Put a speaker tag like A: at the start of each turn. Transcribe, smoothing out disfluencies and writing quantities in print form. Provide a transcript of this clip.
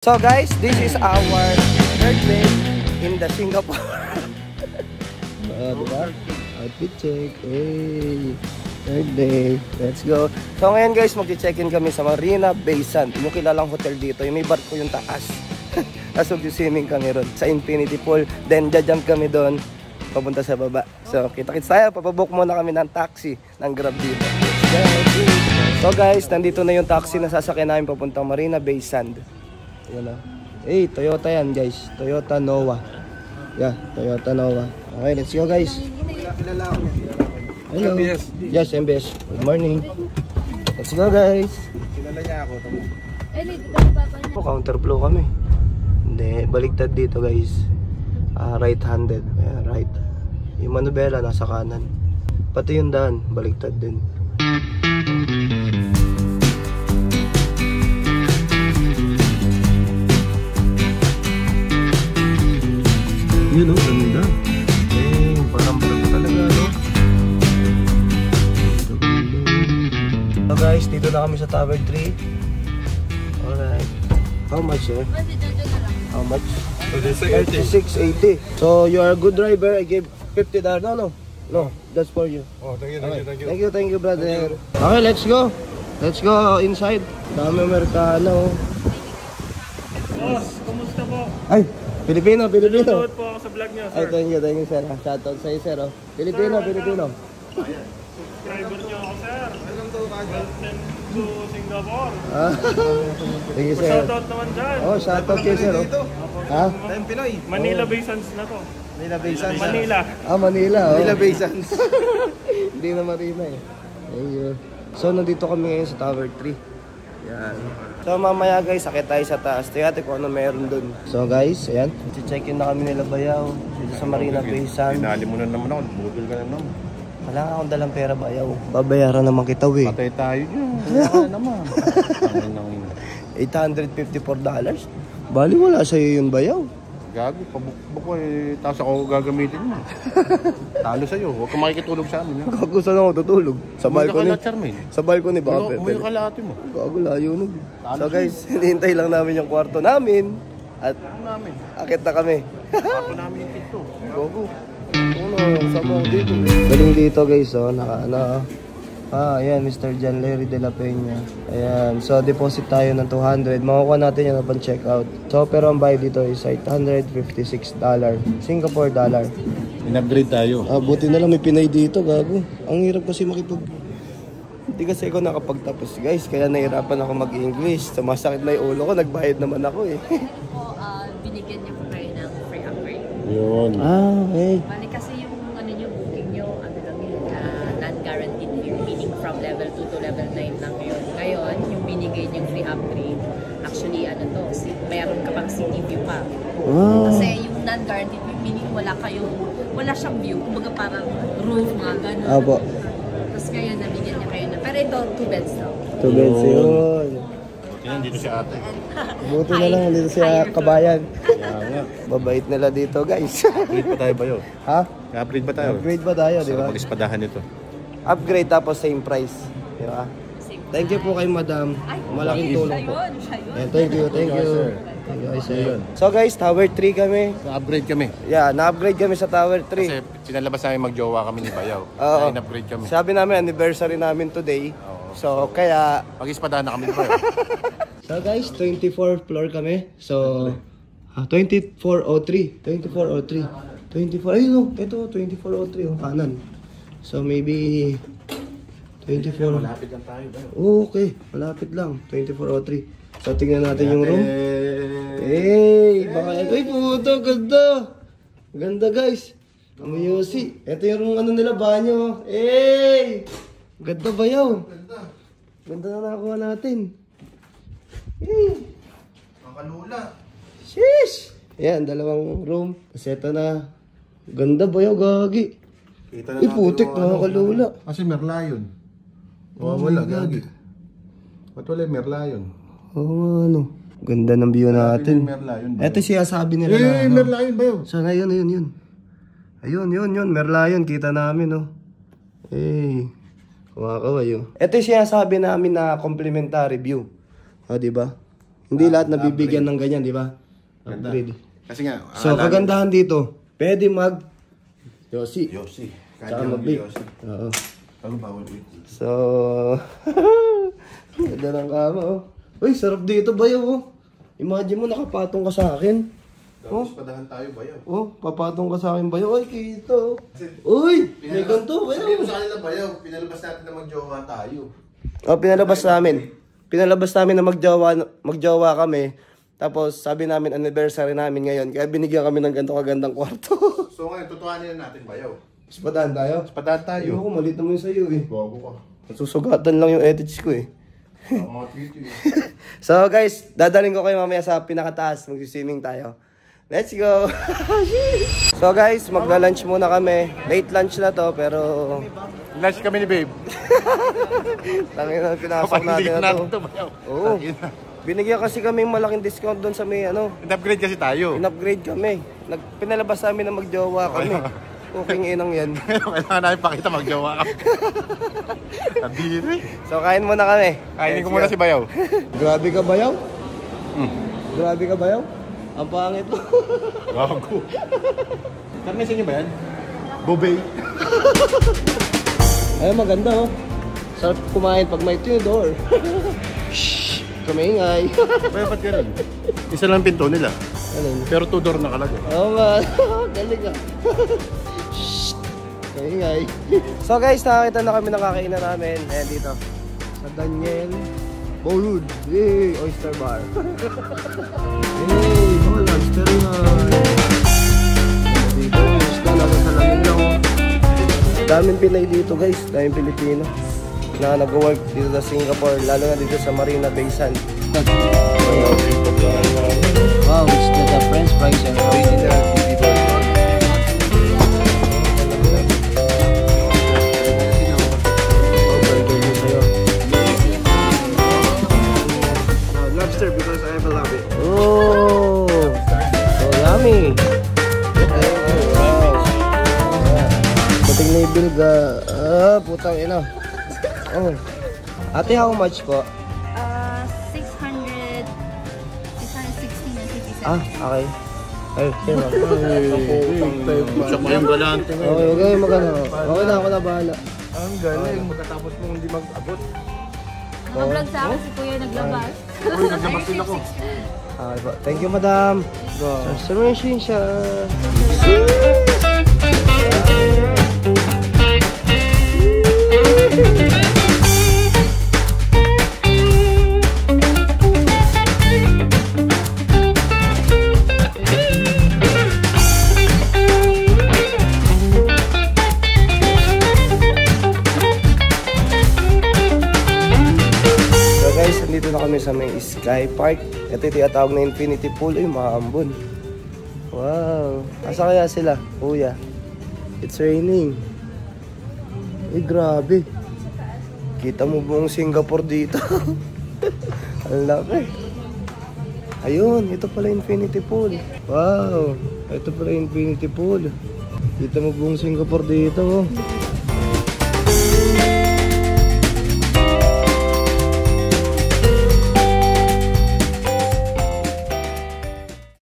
A: So guys, this is our third day in the Singapore. Diba? Outfit check. Hey, third day. Let's go. So ngayon guys, mag-check-in kami sa Marina Bay Sands. Yung kilalang hotel dito. Yung may barko yung taas. Tapos mag-swimming kami ron sa Infinity Pool. Then jajump kami doon papunta sa baba. So kita-kits tayo. Papabook muna kami ng taxi ng Grab dito. So guys, nandito na yung taxi na sasakyan namin papuntang Marina Bay Sands. Yan o. Eh, Toyota yan guys. Toyota Nova. Yeah, Toyota Nova. Okay, let's go guys. Hello. Yes, MBS. Good morning. Let's go guys.
B: Kilala niya ako.
A: Counterflow kami. Hindi, baliktad dito guys. Right-handed. Ayan, right. Yung manubela nasa kanan. Pati yung daan, baliktad din. Yun o, ganda. Eh, parang barang talaga, no? So guys, dito na kami sa Tower 3. Alright. How much, eh? How much? 36.80. So, you are a good driver. I gave $50. No, that's for you.
B: Oh, thank you.
A: Thank you, brother. Okay, let's go. Let's go inside. Dami Amerikano.
C: Boss, kumusta po?
A: Ay, Pilipino.
C: Nanonood po ako sa vlog niyo,
A: Ay,
C: sir.
A: thank you, sir. Shoutout sa'yo, sir. Oh. Pilipino.
C: Subscriber niyo ako, sir. Welcome to Singapore.
A: Thank you, sir.
C: Shoutout naman dyan.
A: Oh, shoutout kayo, sir. Oh. Ha?
B: Tayong Pinoy.
C: Manila Bay Sands na to.
B: Manila Bay Sands.
C: Manila.
A: Manila. Oh.
B: Manila Bay Sands.
A: Hindi na Marina eh. Thank you. So, nandito kami ngayon sa Tower 3. Yan. So, mamaya guys, sakit tayo sa taas. Tingnan natin kung ano meron dun. So guys, ayan. Check-in na kami nila Bayaw. Dito sa Marina Bay Sands.
B: Pinali mo na naman ako. Budol ka na naman.
A: Wala nga akong dalang pera Bayaw. Babayaran naman kita eh.
B: Patay tayo yun. Wala naman.
A: $854? Bali wala sa'yo yun Bayaw.
B: Gago, pabukbuk ko eh. Tapos ako gagamitin mo. Talo sa'yo. Huwag kang makikitulog sa amin.
A: Gago saan ako tutulog? Sa balcony. Sa balcony baka
B: Umuwi ka lahat mo.
A: Gago layo nun. So guys, hinihintay lang namin yung kwarto namin. At akit na kami.
B: Ako namin yung pinto.
A: Gago. Sama ko dito. Galing dito guys, oh. Ayan, Mr. John Larry de la Peña. Ayan, so deposit tayo ng 200. Makukuha natin yan upon checkout. So, pero ang bayad dito is $856. Singapore dollar.
B: In-upgrade tayo.
A: Buti na lang may Pinay dito, gago. Ang hirap kasi Hindi kasi ako nakapagtapos guys, kaya nahirapan ako mag-English. Sumasakit na yung ulo ko, nagbayad naman ako eh.
D: Binigyan niyo po kayo ng free upgrade.
B: Yun.
A: Okay.
D: Bali kasi yung booking niyo, non-guaranteed here, meaning from level 2 to level 9 lang yun. Ngayon, yung binigay niyong free upgrade, actually mayroon ka pang city view pa. Kasi yung non-guaranteed, meaning wala siyang view, kumbaga parang roof, mga ganun.
A: Apo.
D: Tapos ngayon, nabigyan niya kayo na, pero ito, 2 beds daw.
A: 2 beds yun.
B: Yan, dito si ate.
A: Buti na lang dito sa kabayan. Mabait nila dito guys.
B: Upgrade pa tayo ba yun?
A: Ha?
B: Upgrade ba tayo?
A: Upgrade ba tayo, di ba?
B: Sa mag-ispadahan ito.
A: Upgrade tapos same price. Di ba? Thank you po kay madam. Malaking tulong po. Thank you. Thank you, sir. So guys, Tower 3 kami.
B: Na-upgrade kami.
A: Yeah, na-upgrade kami sa Tower 3.
B: Kasi sinalabas namin mag-jowa kami ni Bayaw.
A: Oo.
B: Kaya in-upgrade kami.
A: Sabi namin, anniversary namin today. So, kaya...
B: Mag-ispadahan na kami ni Bayaw.
A: So guys, 24th floor kami. So, 2403. 2403. 24, ayun o. Ito, 2403 o, kanan. So, maybe... 24.
B: Malapit lang tayo.
A: Okay, malapit lang. 2403. So, tingnan natin yung room. Hey! Baka ito. Ay, puto, ganda! Ganda, guys. Amuyosi. Ito yung ano nila, banyo. Hey! Ganda ba yaw? Ganda na nakakuha natin. Hey!
B: Makalula.
A: Sheesh! Ayan, dalawang room. Kasi ito na. Ganda ba yaw, gagi? Ay, putik, nakakalula.
B: Kasi merlayon. Wala, gagi. Ba't wala yung merlayon?
A: Oo, ano. Ganda ng view natin. Ito siya sabi nila na.
B: Merlayon ba yun?
A: Sana yun. Ayun, Merlion. Kita namin, oh. Kumakaway, oh. Ito siya sabi namin na complimentary view. O, diba? Hindi lahat nabibigyan ng ganyan, di ba? Upgrade.
B: Kasi nga,
A: So, kagandahan dito, pwede mag Yossi.
B: Yossi.
A: Tsaka mag-bake. Oo.
B: Ano bawal wait?
A: So, ganda ng kama, oh. Uy, sarap dito, bayaw, oh. Imagine mo, nakapatong ka sa akin.
B: Tapos padahan tayo bayaw.
A: Oh, papatong ka sa akin, bayaw. Ay, kito. Uy, may ganito, bayaw.
B: Sabihin mo sa kanila bayaw, pinalabas natin na magjowa tayo.
A: Oh, pinalabas namin. Pinalabas namin na magjowa kami. Tapos, sabi namin, anniversary namin ngayon. Kaya binigyan kami ng ganito kagandang kwarto.
B: So ngayon, tutuhanin na natin bayaw.
A: Spadahan tayo.
B: Padahan tayo.
A: Ayoko, malit naman yung sa'yo eh.
B: Bago ka.
A: Susugatan lang yung edits ko eh.
B: Mga tweet eh.
A: So guys, dadaling ko kayo mamaya sa pinakataas. Mag-swimming tayo. Let's go! So guys, magla-lunch muna kami. Late lunch na to, pero...
B: Lunch kami ni babe.
A: Tangin na, pinasok natin na to.
B: bayaw.
A: Oo. Binigyan kasi kami malaking discount doon sa may ano.
B: In-upgrade kasi tayo.
A: In-upgrade kami. Pinalabas namin na magjowa kami. Cooking inang yan.
B: Kailangan namin pakita magjowa ka. Abiri.
A: So kain muna kami.
B: Kainin ko muna si bayaw.
A: Grabe ka bayaw? Grabe ka bayaw? Ang pangit mo.
B: Gago. Karne sa inyo ba yan? Bobey.
A: Ay, maganda oh. Sarap kumain pag may tinidor. Shhh! Kamingay.
B: Bayaw, ba't ganun? Isa lang pinto nila.
A: Ano?
B: Pero 2 door nakalagay.
A: Oo nga. Galing ah. Shhh! Kamingay. So guys, nakakita na kami ng kakainan namin. Ayan dito. Sa Daniel Bowlud. Hey, Oyster Bar. Hey, oh, lobster na. Dito, isda na sa lamin lang. Daming Pinay dito guys. Daming Pilipino na nag-work dito sa Singapore. Lalo na dito sa Marina Bay Sands. Wow, it's got a French fries and original dito.
C: Lobster because I love it.
A: Oh, so yummy. Wow. Puting label ka. Putang ina. Oh. Ate, how much po?
E: 616 and 57.
A: Okay. Ay, sure ma'am.
B: Siya pa yung galante ngayon.
A: Okay, huwag kayong magano. Okay na, ako na bahala.
B: Ang galing. Magkatapos mong hindi mag-abot.
E: Naka-vlog sa akin si Kuya naglabas.
B: Uy, naglabas din ako.
A: Okay po. Thank you, madam. Restoration siya. Dito na kami sa may Sky Park. Ito yung tinatawag na Infinity Pool. Ay, maambon. Wow. Asa kaya sila? Kuya. It's raining. Ay, grabe. Kita mo buong Singapore dito. Ang laki. Ayun, ito pala Infinity Pool. Wow. Ito pala Infinity Pool. Kita mo buong Singapore dito.